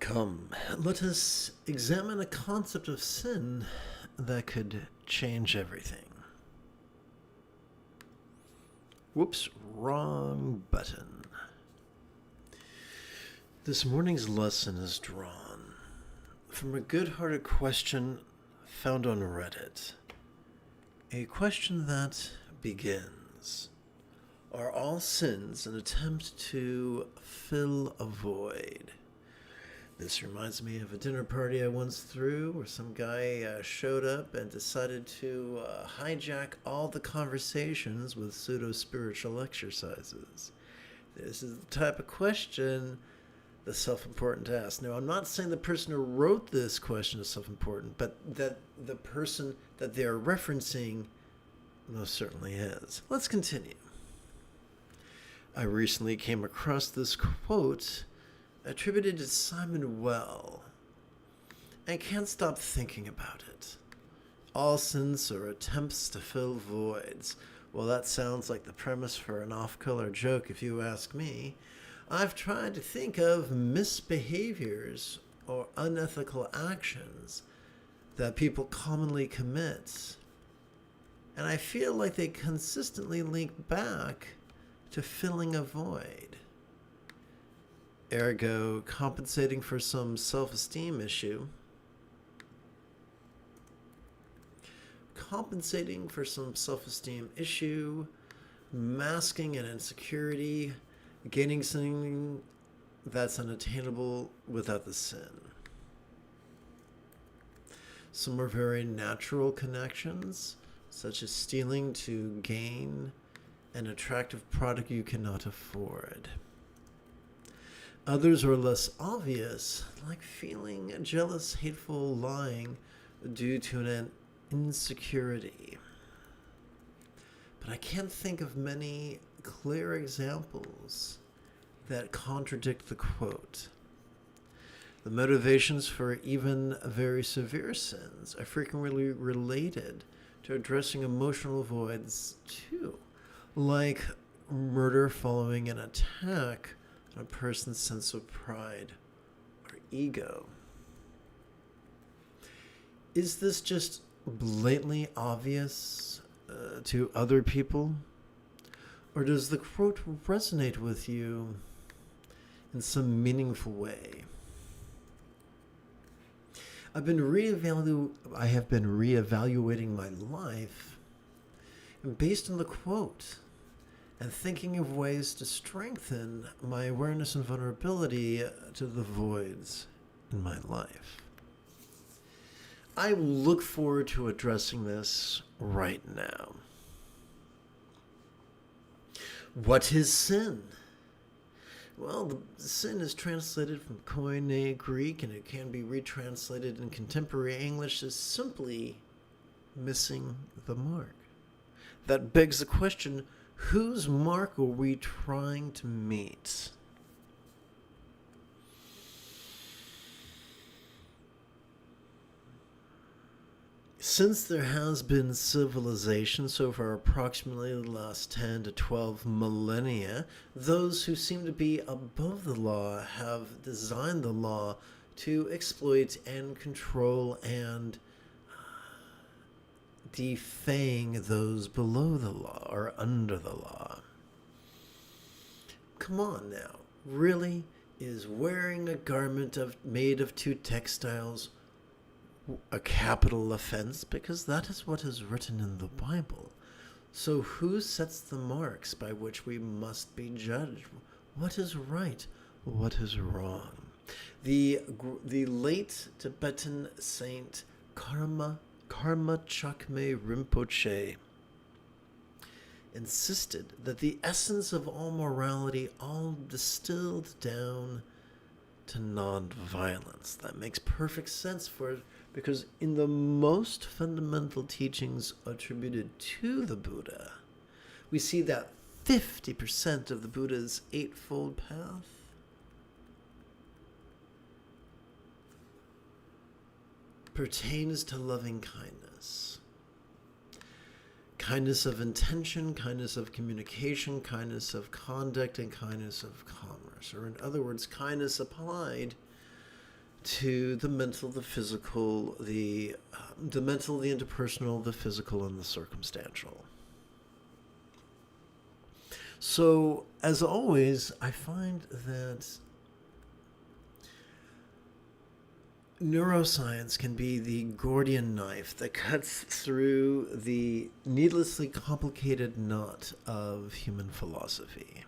Come, let us examine a concept of sin that could change everything. Whoops, wrong button. This morning's lesson is drawn from a good-hearted question found on Reddit. A question that begins: are all sins an attempt to fill a void? This reminds me of a dinner party I once threw where some guy showed up and decided to hijack all the conversations with pseudo-spiritual exercises. This is the type of question that's self-important to ask. Now, I'm not saying the person who wrote this question is self-important, but that the person that they're referencing most certainly is. Let's continue. I recently came across this quote attributed to Simon Well. I can't stop thinking about it. All sins are attempts to fill voids. Well, that sounds like the premise for an off-color joke if you ask me. I've tried to think of misbehaviors or unethical actions that people commonly commit, and I feel like they consistently link back to filling a void. Ergo, compensating for some self-esteem issue, masking an insecurity, gaining something that's unattainable without the sin. Some are very natural connections, such as stealing to gain an attractive product you cannot afford. Others are less obvious, like feeling jealous, hateful, lying due to an insecurity. But I can't think of many clear examples that contradict the quote. The motivations for even very severe sins are frequently related to addressing emotional voids too, like murder following an attack on a person's sense of pride or ego. Is this just blatantly obvious to other people? Or does the quote resonate with you in some meaningful way? I have been reevaluating my life, and based on the quote, and thinking of ways to strengthen my awareness and vulnerability to the voids in my life. I look forward to addressing this right now. What is sin? Well, sin is translated from Koine Greek, and it can be retranslated in contemporary English as simply missing the mark. That begs the question, whose mark are we trying to meet? Since there has been civilization so for approximately the last 10 to 12 millennia, those who seem to be above the law have designed the law to exploit and control and defang those below the law or under the law. Come on now, really? Is wearing a garment made of two textiles a capital offense? Because that is what is written in the Bible. So who sets the marks by which we must be judged? What is right? What is wrong? The late Tibetan saint Karma Chakme Rinpoche insisted that the essence of all morality all distilled down to non-violence. That makes perfect sense because in the most fundamental teachings attributed to the Buddha, we see that 50% of the Buddha's Eightfold Path pertains to loving kindness. Kindness of intention, kindness of communication, kindness of conduct, and kindness of commerce. Or in other words, kindness applied to the mental, the physical, the mental, the interpersonal, the physical, and the circumstantial. So, as always, I find that neuroscience can be the Gordian knife that cuts through the needlessly complicated knot of human philosophy.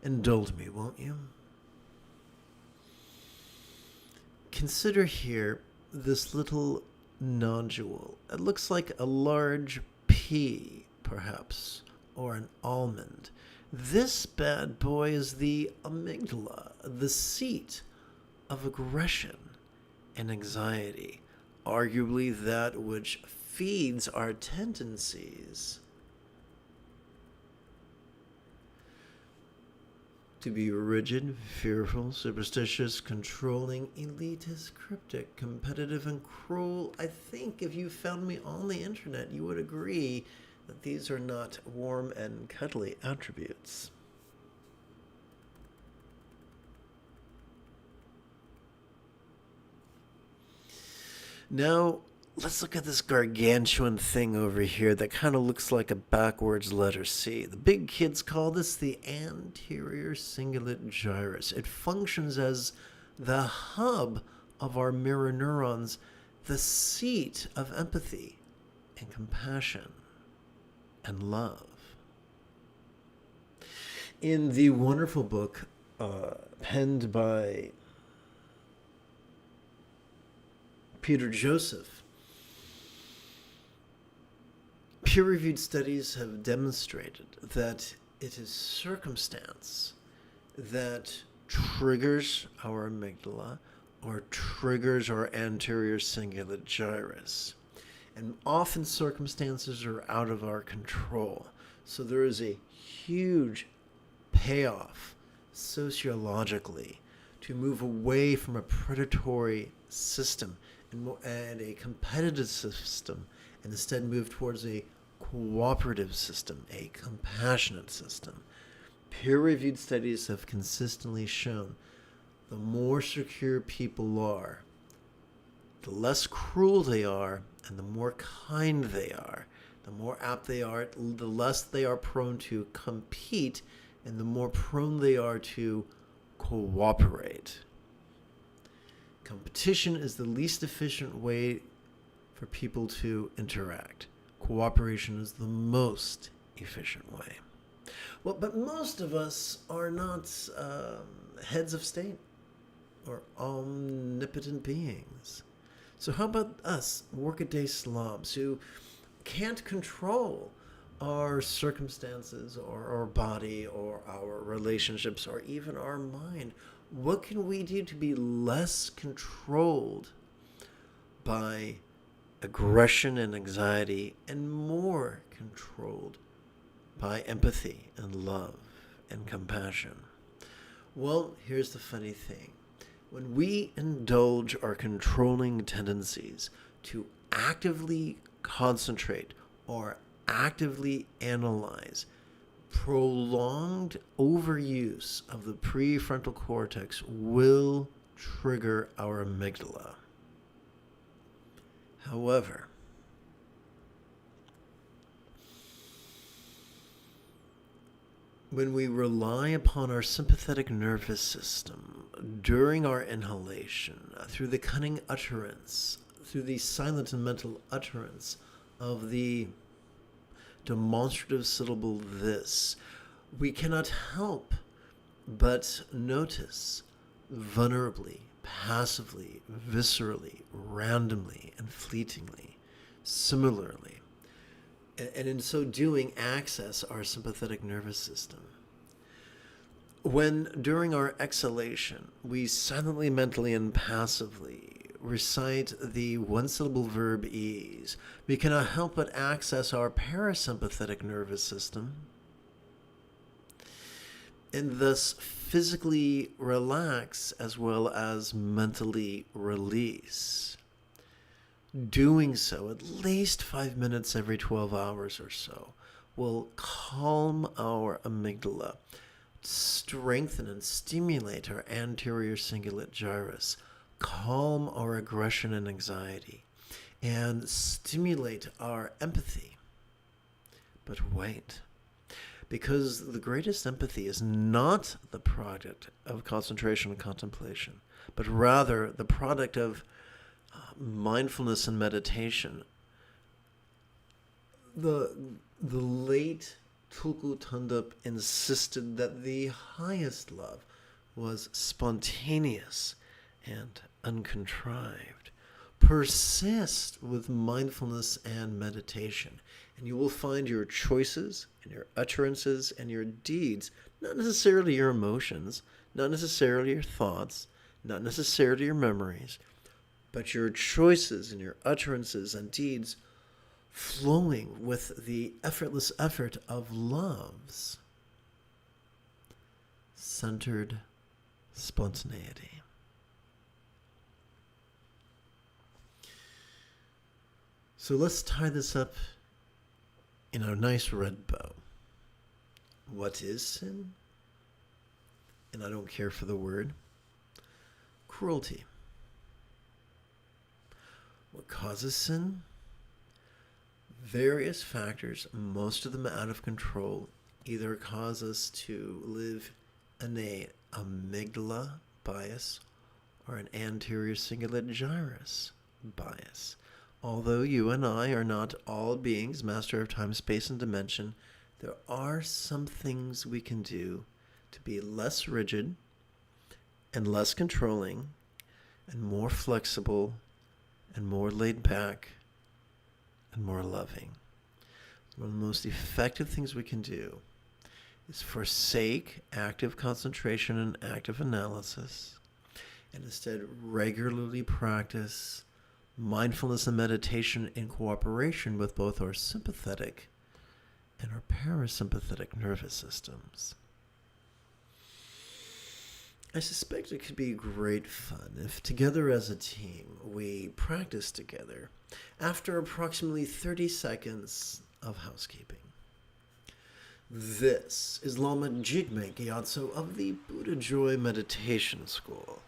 Indulge me, won't you? Consider here this little nodule. It looks like a large pea, perhaps, or an almond. This bad boy is the amygdala, the seat of aggression and anxiety, arguably that which feeds our tendencies to be rigid, fearful, superstitious, controlling, elitist, cryptic, competitive, and cruel. I think if you found me on the internet, you would agree that these are not warm and cuddly attributes. Now, let's look at this gargantuan thing over here that kind of looks like a backwards letter C. The big kids call this the anterior cingulate gyrus. It functions as the hub of our mirror neurons, the seat of empathy and compassion and love. In the wonderful book penned by Peter Joseph, peer-reviewed studies have demonstrated that it is circumstance that triggers our amygdala or triggers our anterior cingulate gyrus. And often circumstances are out of our control. So there is a huge payoff sociologically to move away from a predatory system and a competitive system, and instead move towards a cooperative system, a compassionate system. Peer-reviewed studies have consistently shown the more secure people are, the less cruel they are, and the more kind they are, the more apt they are, the less they are prone to compete, and the more prone they are to cooperate. Competition is the least efficient way for people to interact. Cooperation is the most efficient way. Well, but most of us are not heads of state or omnipotent beings. So how about us, workaday slobs who can't control our circumstances or our body or our relationships or even our mind? What can we do to be less controlled by aggression and anxiety and more controlled by empathy and love and compassion? Well, here's the funny thing. When we indulge our controlling tendencies to actively concentrate or actively analyze, prolonged overuse of the prefrontal cortex will trigger our amygdala. However, when we rely upon our sympathetic nervous system during our inhalation, through the cunning utterance, through the silent and mental utterance of the demonstrative syllable this, we cannot help but notice vulnerably, passively, viscerally, randomly, and fleetingly, similarly, and in so doing access our sympathetic nervous system. When during our exhalation we silently, mentally, and passively recite the one-syllable verb ease, we cannot help but access our parasympathetic nervous system and thus physically relax as well as mentally release. Doing so at least 5 minutes every 12 hours or so will calm our amygdala, strengthen and stimulate our anterior cingulate gyrus, calm our aggression and anxiety, and stimulate our empathy. But wait, because the greatest empathy is not the product of concentration and contemplation, but rather the product of mindfulness and meditation. The late Tulku Thondup insisted that the highest love was spontaneous and uncontrived. Persist with mindfulness and meditation, and you will find your choices and your utterances and your deeds, not necessarily your emotions, not necessarily your thoughts, not necessarily your memories, but your choices and your utterances and deeds flowing with the effortless effort of love's centered spontaneity. So let's tie this up in a nice red bow. What is sin? And I don't care for the word. Cruelty. What causes sin? Various factors, most of them out of control, either cause us to live in an amygdala bias or an anterior cingulate gyrus bias. Although you and I are not all beings, master of time, space, and dimension, there are some things we can do to be less rigid and less controlling and more flexible and more laid back and more loving. One of the most effective things we can do is forsake active concentration and active analysis, and instead regularly practice mindfulness and meditation in cooperation with both our sympathetic and our parasympathetic nervous systems. I suspect it could be great fun if together as a team we practice together after approximately 30 seconds of housekeeping. This is Lama Jigme Gyatso of the Buddha Joy Meditation School.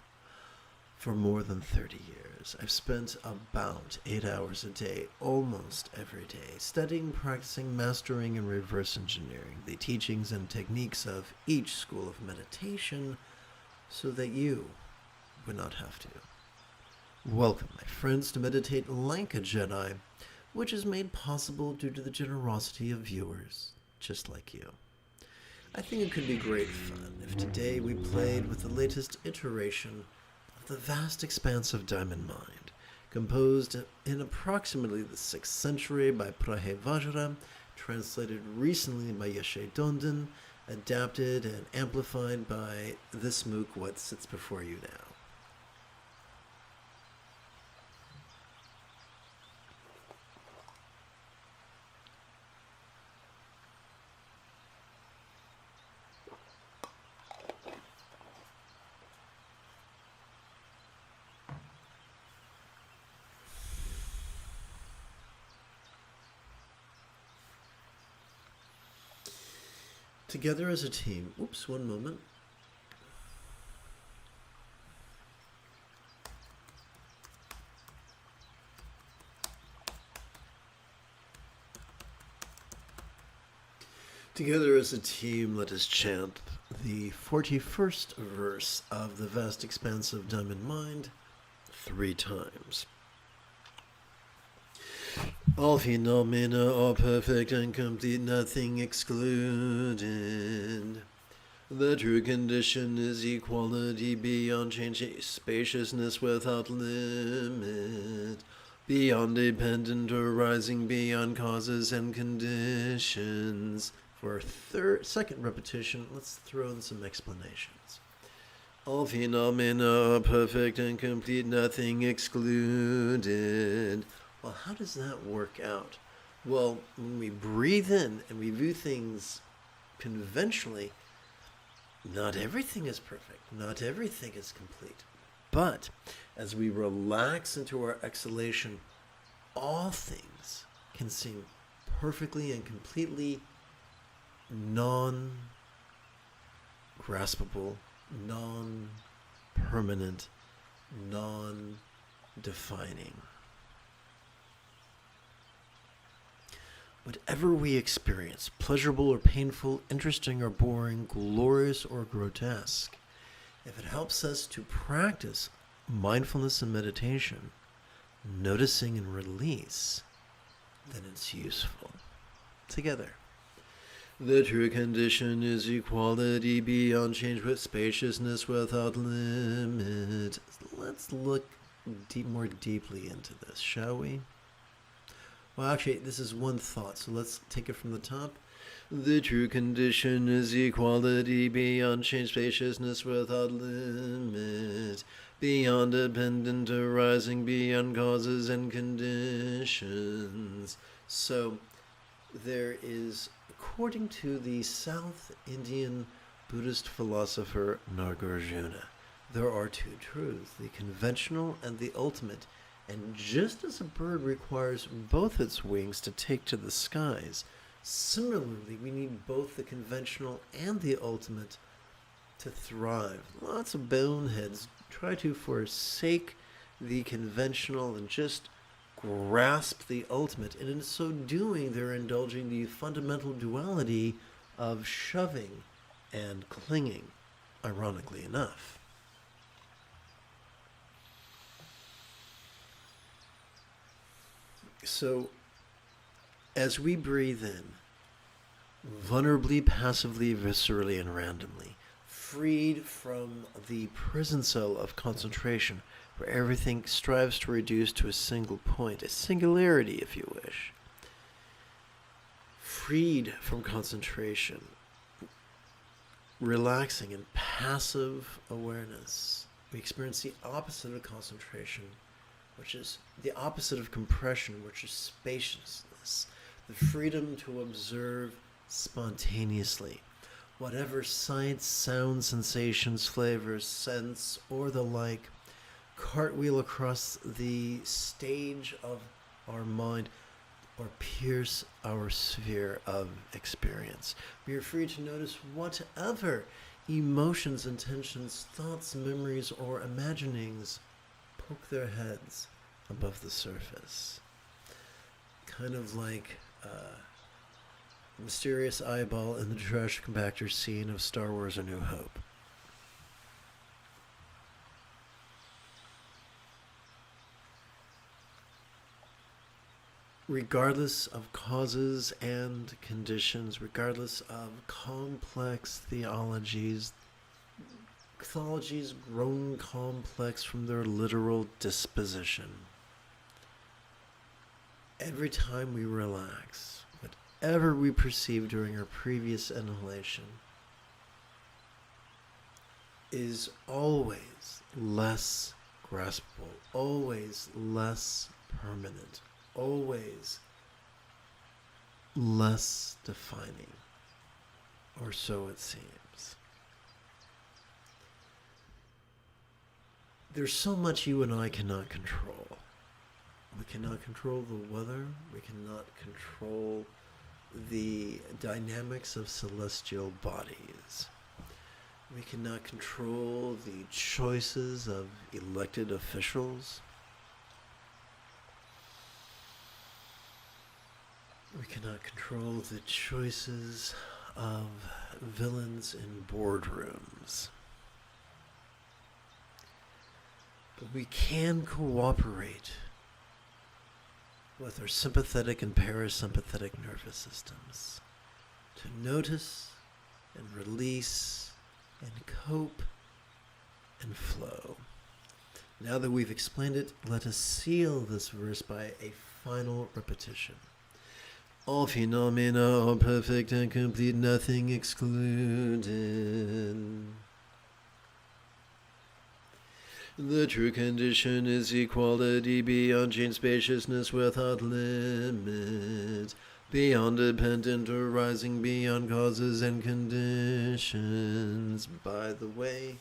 For more than 30 years, I've spent about 8 hours a day, almost every day, studying, practicing, mastering, and reverse engineering the teachings and techniques of each school of meditation so that you would not have to. Welcome, my friends, to Meditate Like a Jedi, which is made possible due to the generosity of viewers just like you. I think it could be great fun if today we played with the latest iteration of the vast expanse of Diamond Mind, composed in approximately the 6th century by Prahe Vajra, translated recently by Yeshe Dondon, adapted and amplified by this MOOC what sits before you now. Together as a team. Oops, one moment. Together as a team, let us chant the 41st verse of the vast expanse of Diamond Mind 3 times. All phenomena are perfect and complete, nothing excluded. The true condition is equality beyond change, spaciousness without limit, beyond dependent arising, beyond causes and conditions. For a second repetition, let's throw in some explanations. All phenomena are perfect and complete, nothing excluded. Well, how does that work out? Well, when we breathe in and we view things conventionally, not everything is perfect. Not everything is complete. But as we relax into our exhalation, all things can seem perfectly and completely non-graspable, non-permanent, non-defining. Whatever we experience, pleasurable or painful, interesting or boring, glorious or grotesque, if it helps us to practice mindfulness and meditation, noticing and release, then it's useful. Together. The true condition is equality beyond change with spaciousness without limit. Let's look more deeply into this, shall we? Well, actually, this is one thought, so let's take it from the top. The true condition is equality beyond change, spaciousness without limit, beyond dependent arising, beyond causes and conditions. So, there is, according to the South Indian Buddhist philosopher Nagarjuna, there are two truths, the conventional and the ultimate. And just as a bird requires both its wings to take to the skies, similarly, we need both the conventional and the ultimate to thrive. Lots of boneheads try to forsake the conventional and just grasp the ultimate. And in so doing, they're indulging the fundamental duality of shoving and clinging, ironically enough. So, as we breathe in, vulnerably, passively, viscerally, and randomly, freed from the prison cell of concentration, where everything strives to reduce to a single point, a singularity, if you wish, freed from concentration, relaxing in passive awareness, we experience the opposite of concentration, which is the opposite of compression, which is spaciousness, the freedom to observe spontaneously. Whatever sights, sounds, sensations, flavors, scents, or the like, cartwheel across the stage of our mind or pierce our sphere of experience. We are free to notice whatever emotions, intentions, thoughts, memories, or imaginings poke their heads above the surface. Kind of like a mysterious eyeball in the trash compactor scene of Star Wars A New Hope. Regardless of causes and conditions, regardless of complex theologies, mythologies grown complex from their literal disposition. Every time we relax, whatever we perceive during our previous inhalation is always less graspable, always less permanent, always less defining, or so it seems. There's so much you and I cannot control. We cannot control the weather. We cannot control the dynamics of celestial bodies. We cannot control the choices of elected officials. We cannot control the choices of villains in boardrooms. But we can cooperate with our sympathetic and parasympathetic nervous systems to notice and release and cope and flow. Now that we've explained it, let us seal this verse by a final repetition. All phenomena are perfect and complete, nothing excluded. The true condition is equality beyond change, spaciousness without limit, beyond dependent arising, beyond causes and conditions. By the way,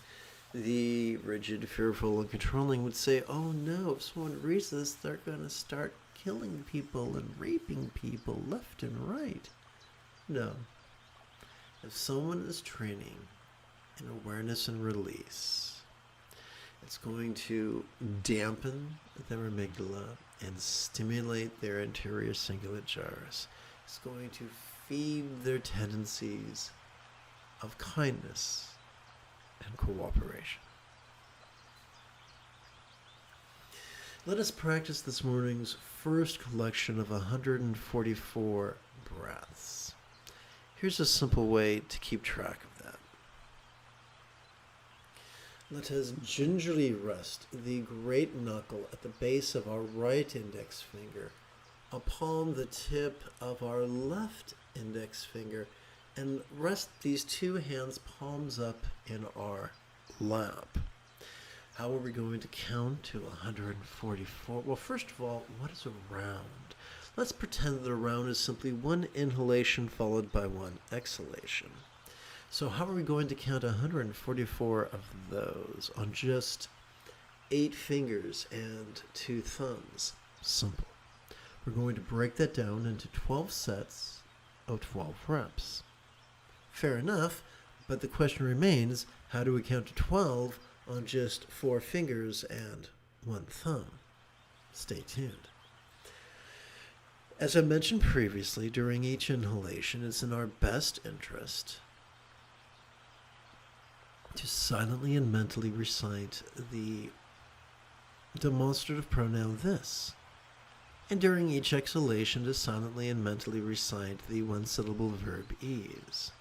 the rigid, fearful, and controlling would say, oh no, if someone reads this, they're going to start killing people and raping people left and right. No. If someone is training in awareness and release, It's going to dampen their amygdala and stimulate their anterior cingulate gyrus. It's going to feed their tendencies of kindness and cooperation. Let us practice this morning's first collection of 144 breaths. Here's a simple way to keep track of that. Let us gingerly rest the great knuckle at the base of our right index finger upon the tip of our left index finger, and rest these two hands palms up in our lap. How are we going to count to 144? Well, first of all, what is a round? Let's pretend that a round is simply one inhalation followed by one exhalation. So how are we going to count 144 of those on just 8 fingers and 2 thumbs? Simple. We're going to break that down into 12 sets of 12 reps. Fair enough, but the question remains, how do we count to 12 on just 4 fingers and 1 thumb? Stay tuned. As I mentioned previously, during each inhalation, it's in our best interest to silently and mentally recite the demonstrative pronoun this, and during each exhalation to silently and mentally recite the one-syllable verb ease.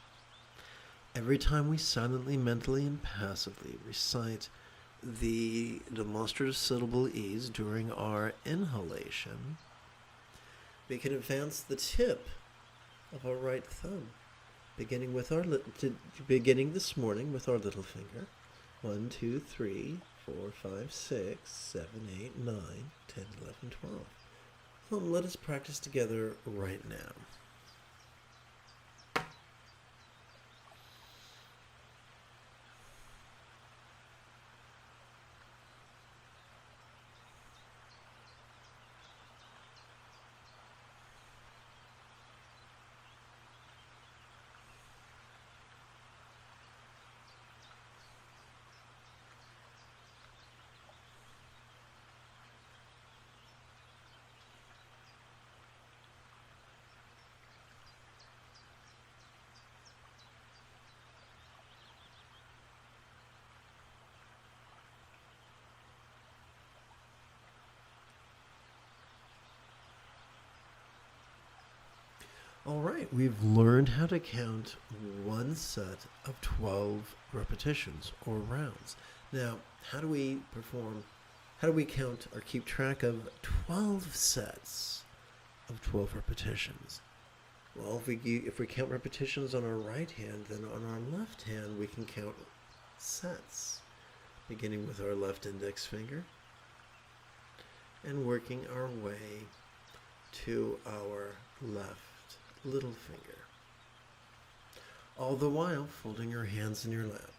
Every time we silently, mentally, and passively recite the demonstrative syllable ease during our inhalation, we can advance the tip of our right thumb, beginning this morning with our little finger. 1, 2, 3, 4, 5, 6, 7, 8, 9, 10, 11, 12. Let us practice together right now. All right, we've learned how to count one set of 12 repetitions or rounds. Now, how do we count or keep track of 12 sets of 12 repetitions? Well, if we count repetitions on our right hand, then on our left hand we can count sets, beginning with our left index finger and working our way to our left little finger, all the while folding your hands in your lap.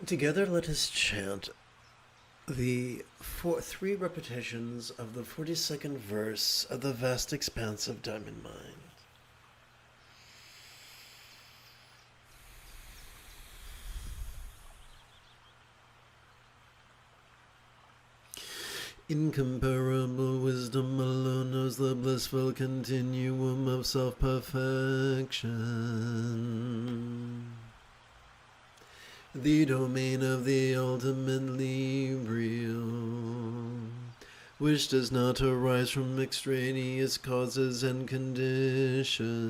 Together let us chant the 3 repetitions of the 42nd verse of the vast expanse of Diamond Mind. Incomparable wisdom alone knows the blissful continuum of self-perfection. The domain of the ultimately real, which does not arise from extraneous causes and conditions.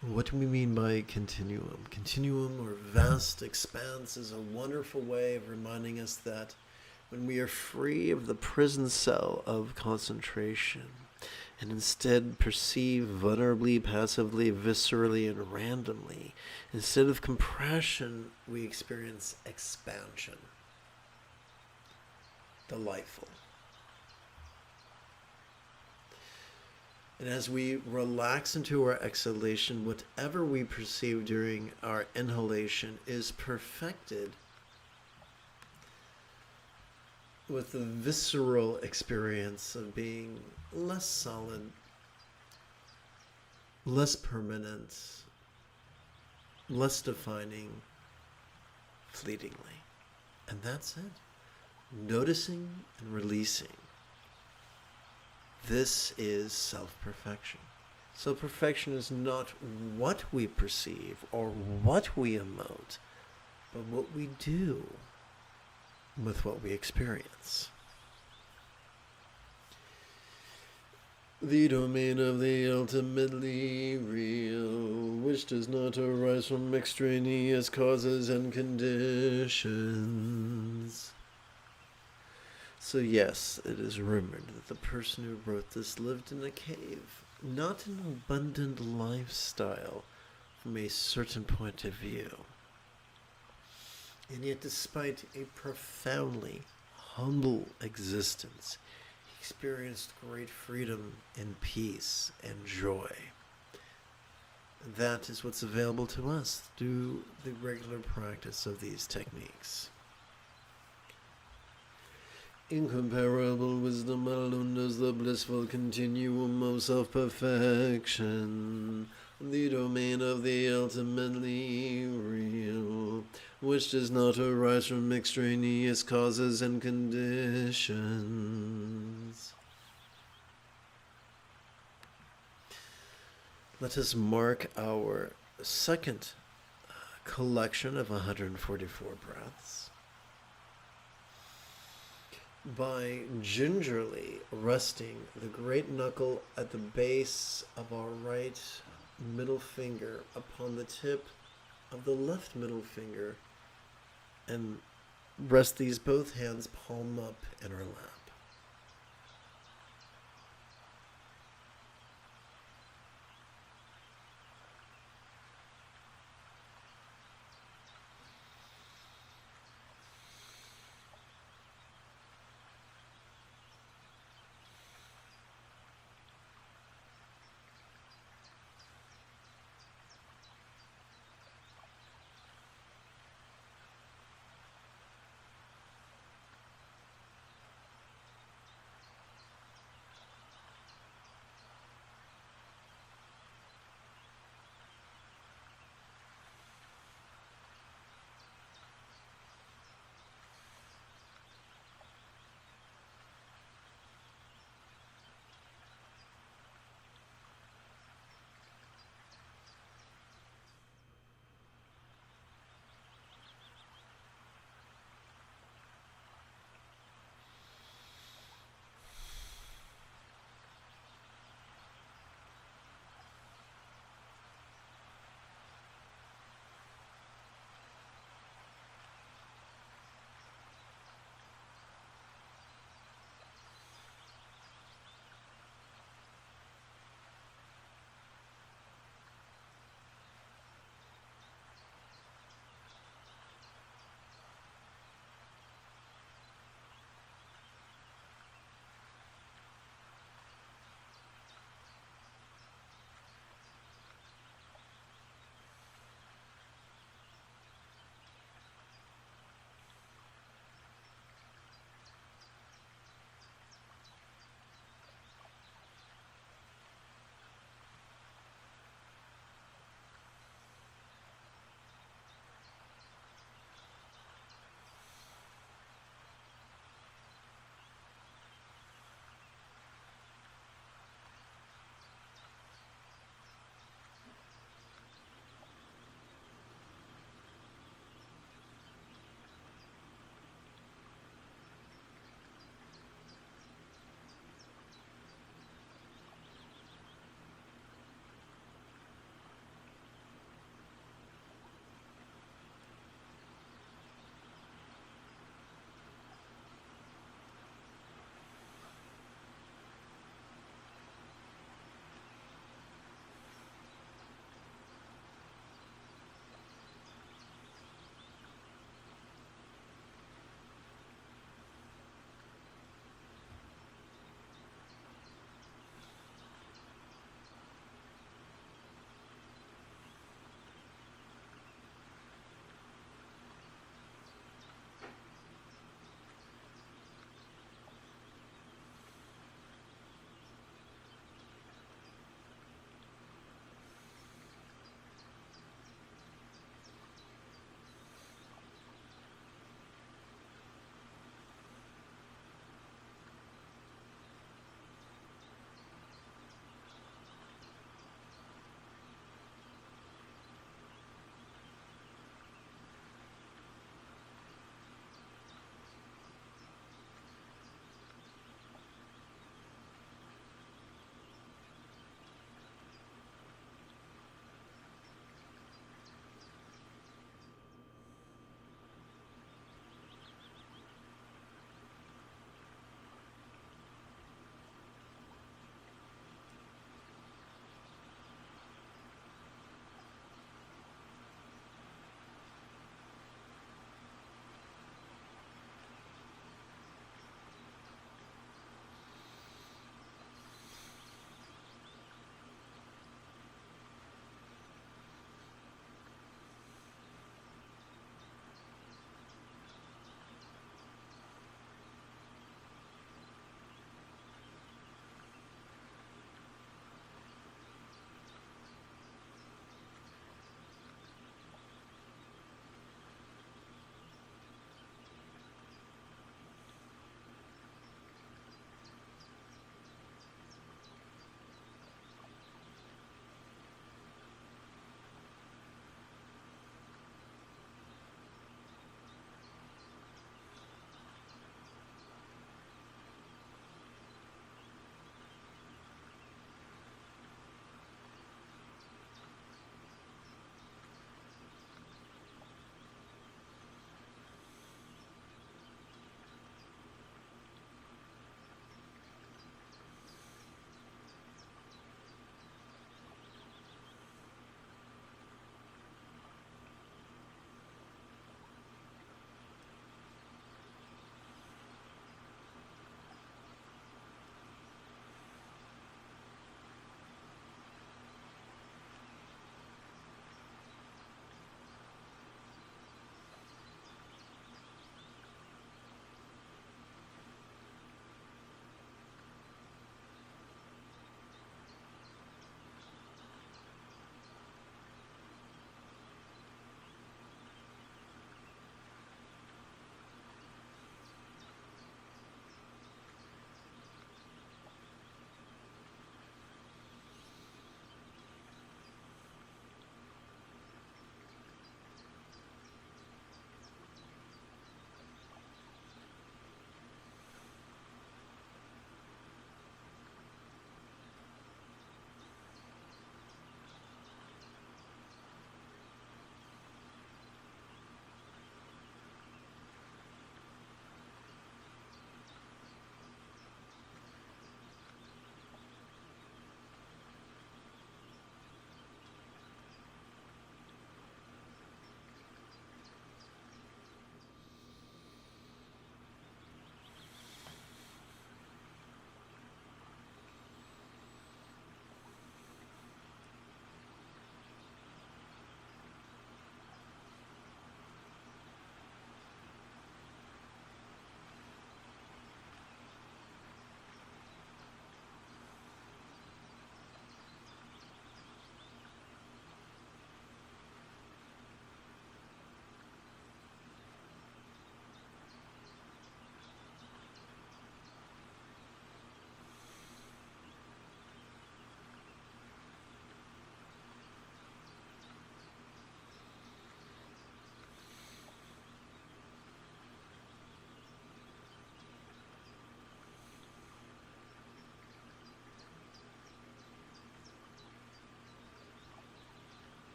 What do we mean by continuum? Continuum, or vast expanse, is a wonderful way of reminding us that when we are free of the prison cell of concentration and instead perceive vulnerably, passively, viscerally, and randomly, instead of compression, we experience expansion. Delightful. And as we relax into our exhalation, whatever we perceive during our inhalation is perfected with the visceral experience of being less solid, less permanent, less defining, fleetingly. And that's it. Noticing and releasing. This is self-perfection. Self-perfection is not what we perceive or what we emote, but what we do with what we experience. The domain of the ultimately real, which does not arise from extraneous causes and conditions. So yes, it is rumored that the person who wrote this lived in a cave, not an abundant lifestyle from a certain point of view. And yet, despite a profoundly humble existence, he experienced great freedom and peace and joy. That is what's available to us through the regular practice of these techniques. Incomparable wisdom alone knows the blissful continuum of self-perfection, the domain of the ultimately real, which does not arise from extraneous causes and conditions. Let us mark our second collection of 144 breaths by gingerly resting the great knuckle at the base of our right middle finger upon the tip of the left middle finger, and rest these both hands palm up in our lap.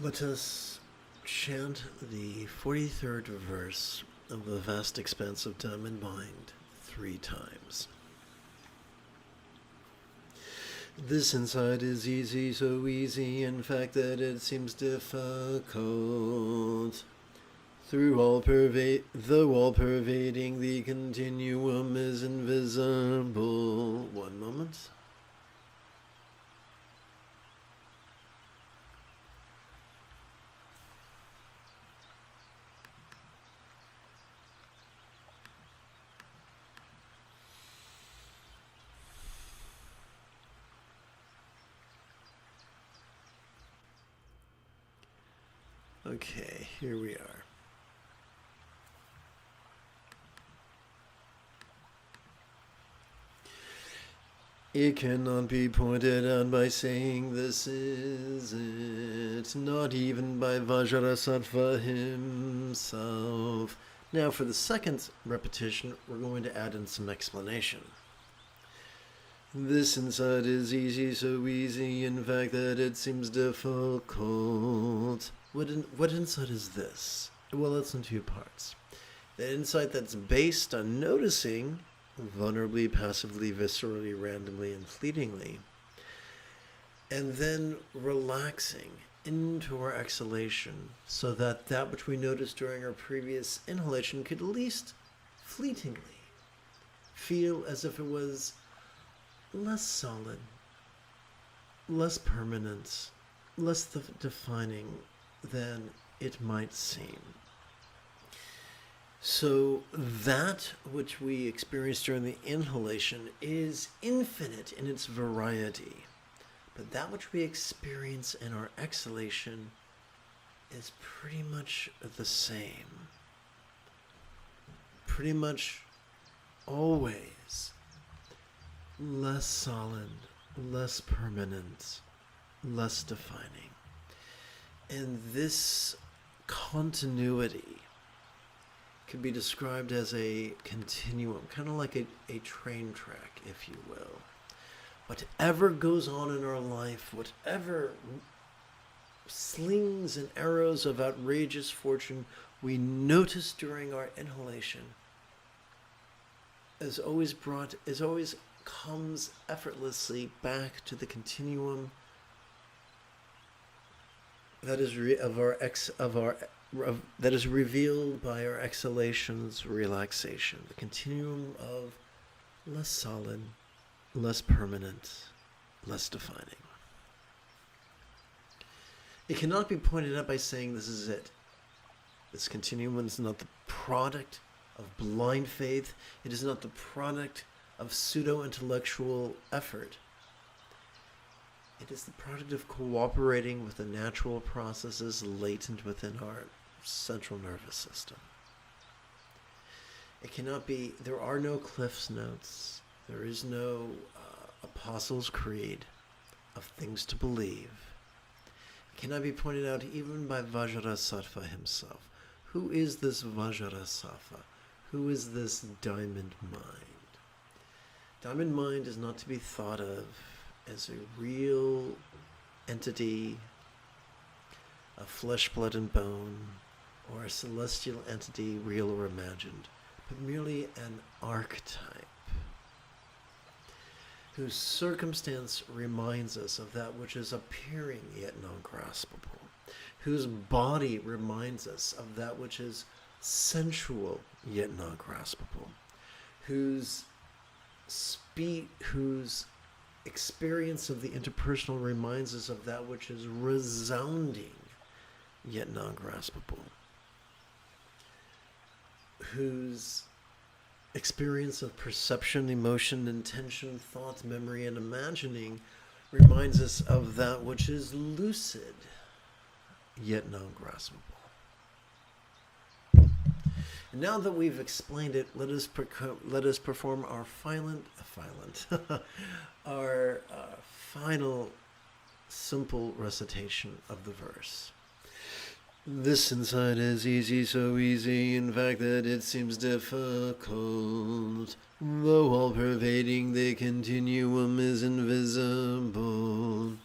Let us chant the 43rd verse of the vast expanse of time and mind 3 times. This insight is easy, so easy, in fact, that it seems difficult. Though all pervading, the continuum is invisible. One moment. Okay, here we are. It cannot be pointed out by saying this is it, not even by Vajrasattva himself. Now for the second repetition, we're going to add in some explanation. This insight is easy, so easy, in fact, that it seems difficult. What insight is this? Well, it's in 2 parts. The insight that's based on noticing, vulnerably, passively, viscerally, randomly, and fleetingly, and then relaxing into our exhalation so that that which we noticed during our previous inhalation could at least fleetingly feel as if it was less solid, less permanent, less defining than it might seem. So that which we experience during the inhalation is infinite in its variety, but that which we experience in our exhalation is pretty much the same. Pretty much always less solid, less permanent, less defining. And this continuity can be described as a continuum, kind of like a train track, if you will. Whatever goes on in our life, whatever slings and arrows of outrageous fortune we notice during our inhalation is always comes effortlessly back to the continuum that is that is revealed by our exhalations, relaxation, the continuum of less solid, less permanent, less defining. It cannot be pointed out by saying this is it. This continuum is not the product of blind faith. It is not the product of pseudo-intellectual effort. It is the product of cooperating with the natural processes latent within our central nervous system. It cannot be, there are no Cliff's Notes. There is no Apostles' Creed of things to believe. It cannot be pointed out even by Vajrasattva himself. Who is this Vajrasattva? Who is this diamond mind? Diamond mind is not to be thought of as a real entity of flesh, blood, and bone, or a celestial entity, real or imagined, but merely an archetype whose circumstance reminds us of that which is appearing yet non-graspable, whose body reminds us of that which is sensual yet non-graspable, whose experience of the interpersonal reminds us of that which is resounding yet non-graspable, whose experience of perception, emotion, intention, thought, memory, and imagining reminds us of that which is lucid yet non-graspable. And now that we've explained it, let us perform our final simple recitation of the verse. This insight is easy, so easy, in fact, that it seems difficult. Though all-pervading, the continuum is invisible.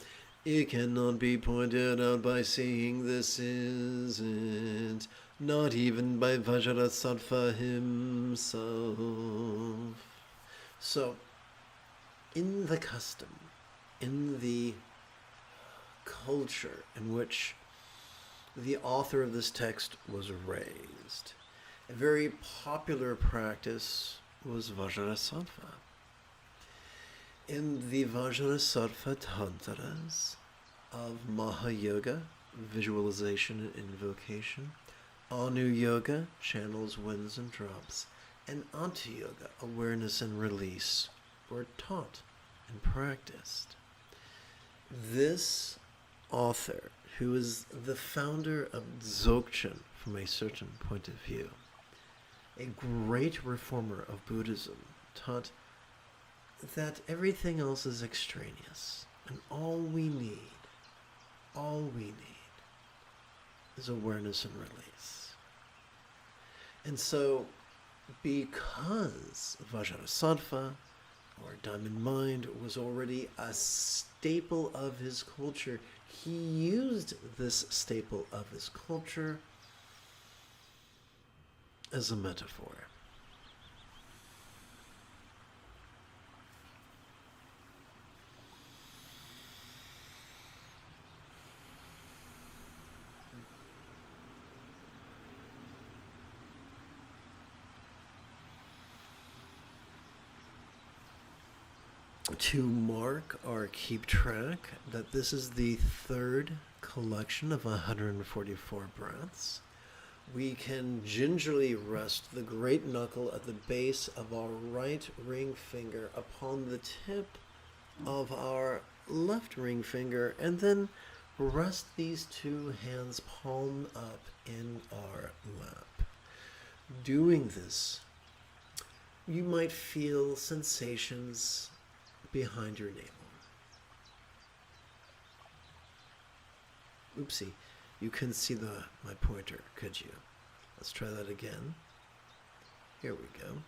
It cannot be pointed out by saying this isn't, not even by Vajrasattva himself. So, in the custom, in the culture in which the author of this text was raised, a very popular practice was Vajrasattva. In the Vajrasattva tantras of Mahayoga, visualization and invocation, Anu Yoga, channels, winds and drops, and Anta Yoga, awareness and release, were taught and practiced. This author, who is the founder of Dzogchen from a certain point of view, a great reformer of Buddhism, taught that everything else is extraneous, and all we need is awareness and release. And so, because Vajrasattva, or Diamond Mind, was already a staple of his culture, he used this staple of his culture as a metaphor. To mark or keep track that this is the third collection of 144 breaths, we can gingerly rest the great knuckle at the base of our right ring finger upon the tip of our left ring finger, and then rest these two hands palm up in our lap. Doing this, you might feel sensations behind your navel. Oopsie, you couldn't see my pointer, could you? Let's try that again. Here we go.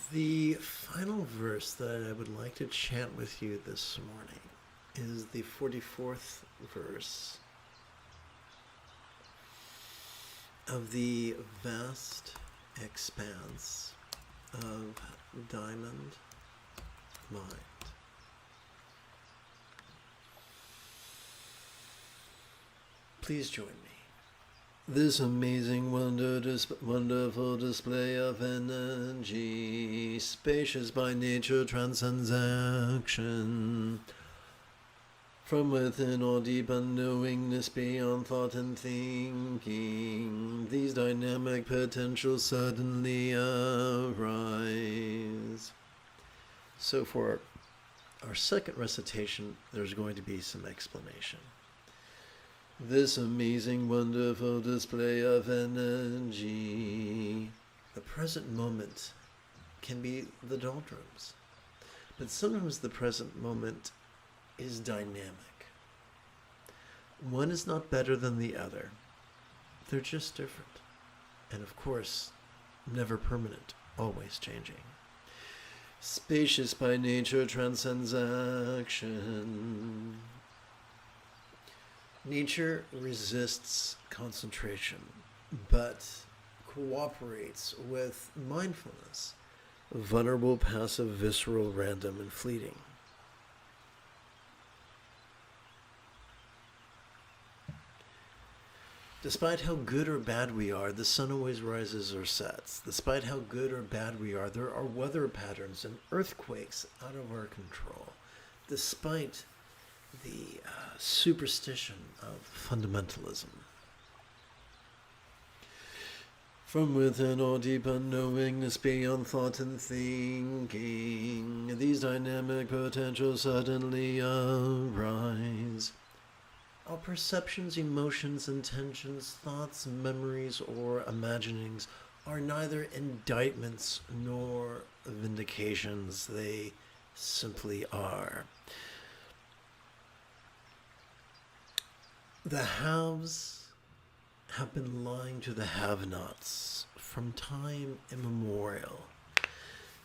The final verse that I would like to chant with you this morning is the 44th verse of the vast expanse of Diamond Mind. Please join me. This amazing wonderful display of energy, spacious by nature, transcends action. From within or deep unknowingness beyond thought and thinking, these dynamic potentials suddenly arise. So for our second recitation, there's going to be some explanation. This amazing, wonderful display of energy. The present moment can be the doldrums, but sometimes the present moment is dynamic. One is not better than the other. They're just different. And of course, never permanent, always changing. Spacious by nature, transcends action. Nature resists concentration, but cooperates with mindfulness, vulnerable, passive, visceral, random, and fleeting. Despite how good or bad we are, the sun always rises or sets. Despite how good or bad we are, there are weather patterns and earthquakes out of our control. Despite the superstition of fundamentalism. From within or deep unknowingness beyond thought and thinking, these dynamic potentials suddenly arise. Our perceptions, emotions, intentions, thoughts, memories, or imaginings are neither indictments nor vindications. They simply are. The haves have been lying to the have-nots from time immemorial,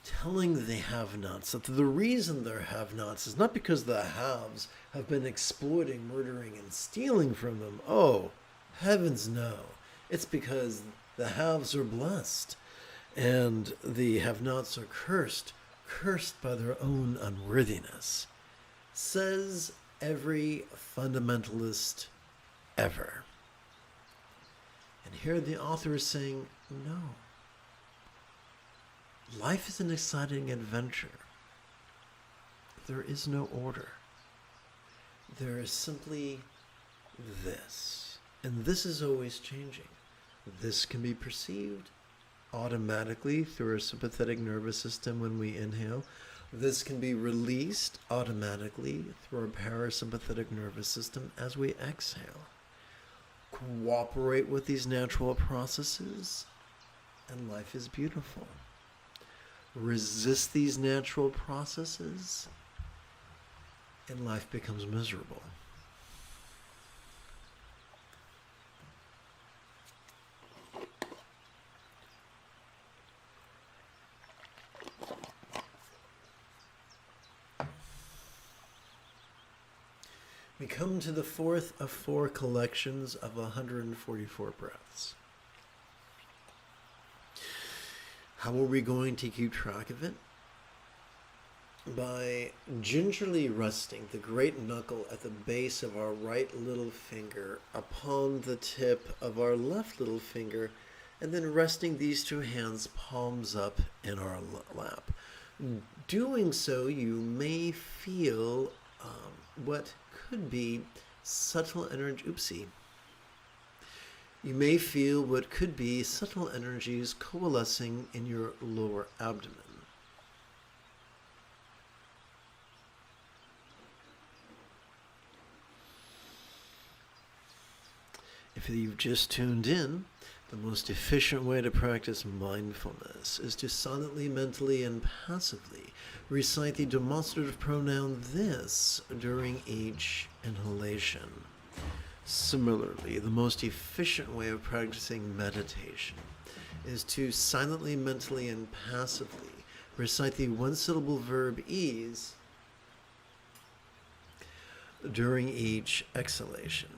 telling the have-nots that the reason they're have-nots is not because the haves have been exploiting, murdering, and stealing from them. Oh, heavens no. It's because the haves are blessed, and the have-nots are cursed by their own unworthiness, says every fundamentalist ever. And here the author is saying, no. Life is an exciting adventure. There is no order. There is simply this. And this is always changing. This can be perceived automatically through our sympathetic nervous system when we inhale. This can be released automatically through our parasympathetic nervous system as we exhale. Cooperate with these natural processes, and life is beautiful. Resist these natural processes, and life becomes miserable. We come to the fourth of 4 collections of 144 breaths. How are we going to keep track of it? By gingerly resting the great knuckle at the base of our right little finger upon the tip of our left little finger, and then resting these two hands palms up in our lap. Doing so, you may feel what could be subtle energy. You may feel what could be subtle energies coalescing in your lower abdomen. If you've just tuned in, the most efficient way to practice mindfulness is to silently, mentally, and passively recite the demonstrative pronoun this during each inhalation. Similarly, the most efficient way of practicing meditation is to silently, mentally, and passively Recite the one-syllable verb ease during each exhalation.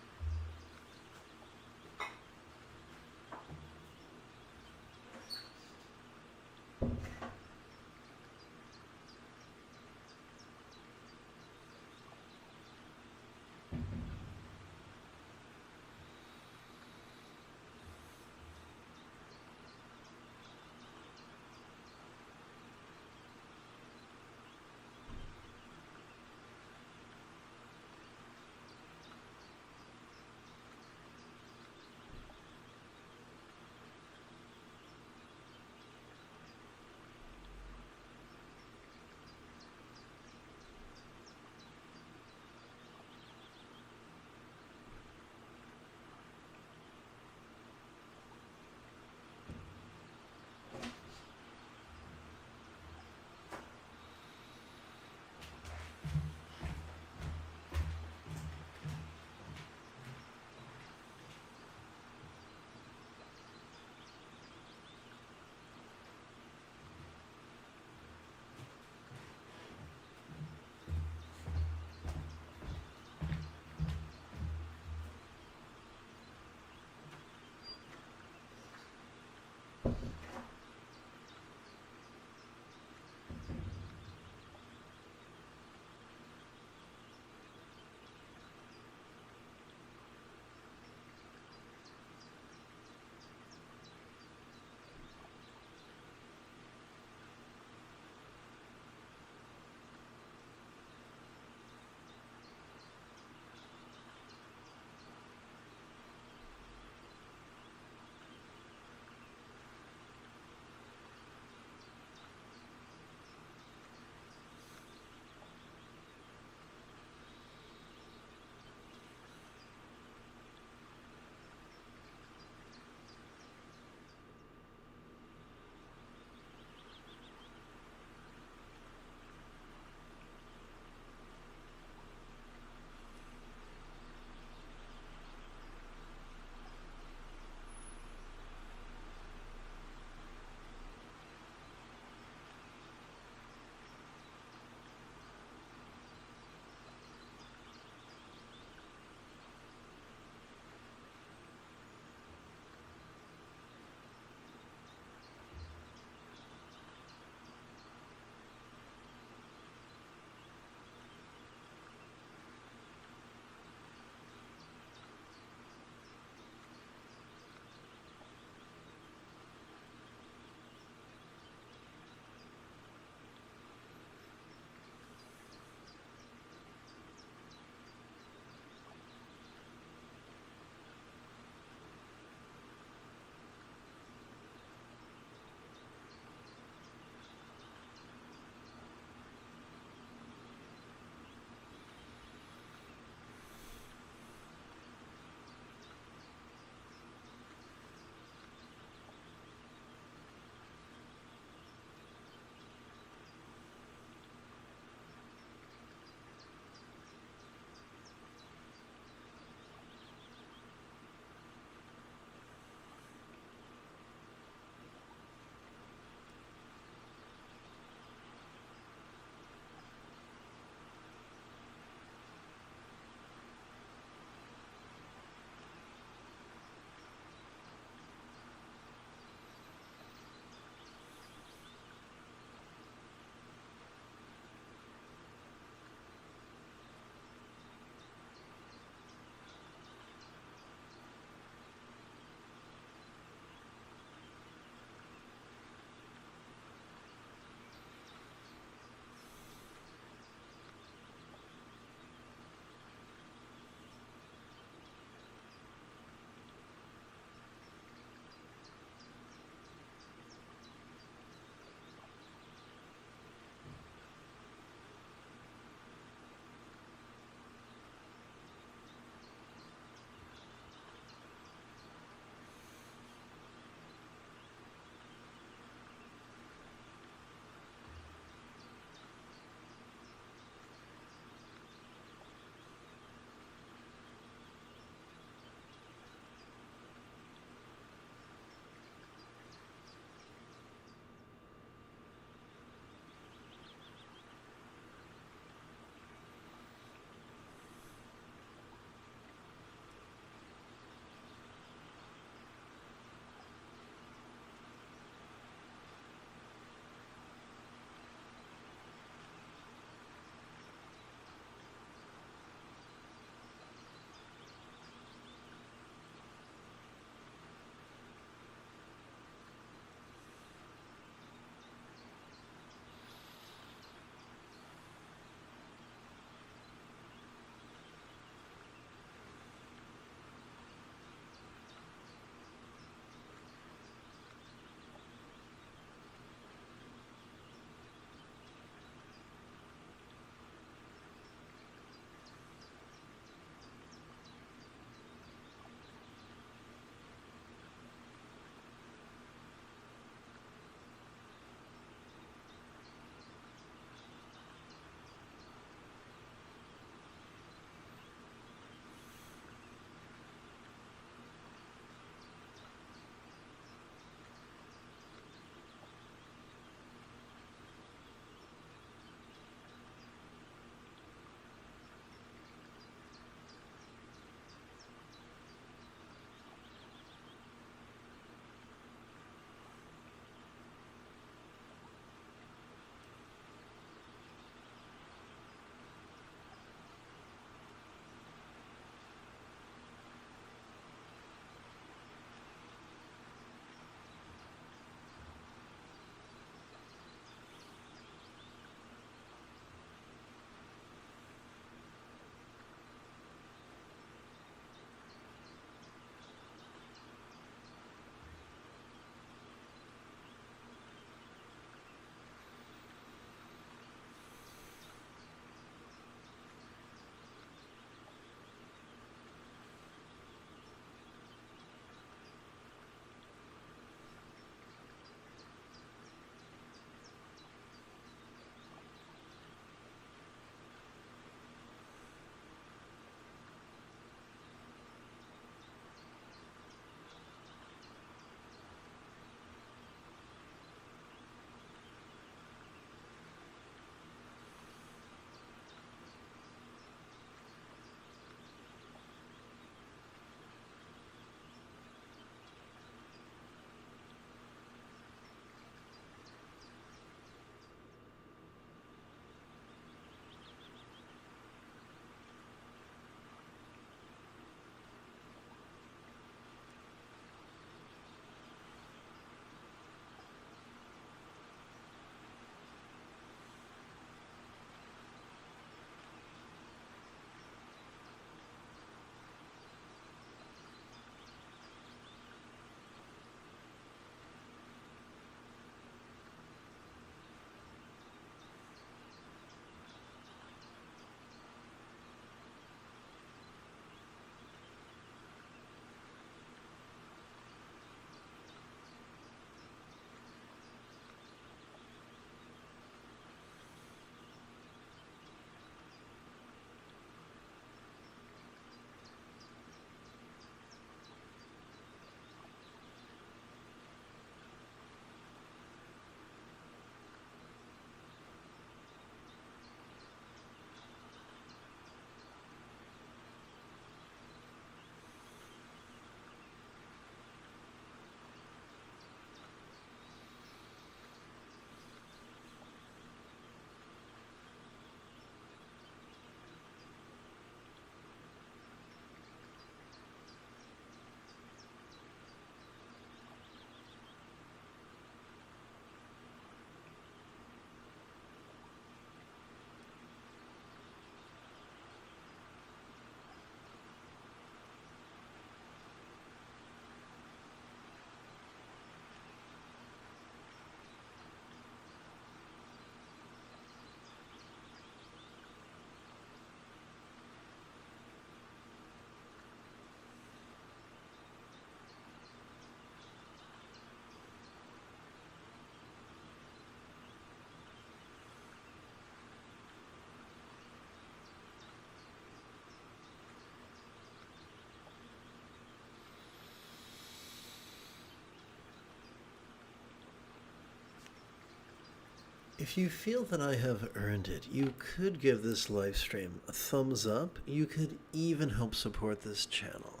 If you feel that I have earned it, you could give this live stream a thumbs up. You could even help support this channel.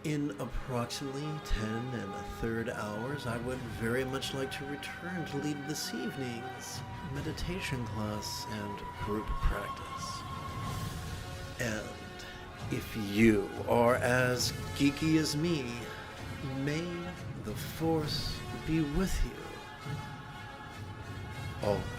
In approximately 10 and a third hours, I would very much like to return to lead this evening's meditation class and group practice. And if you are as geeky as me, may the Force be with you always.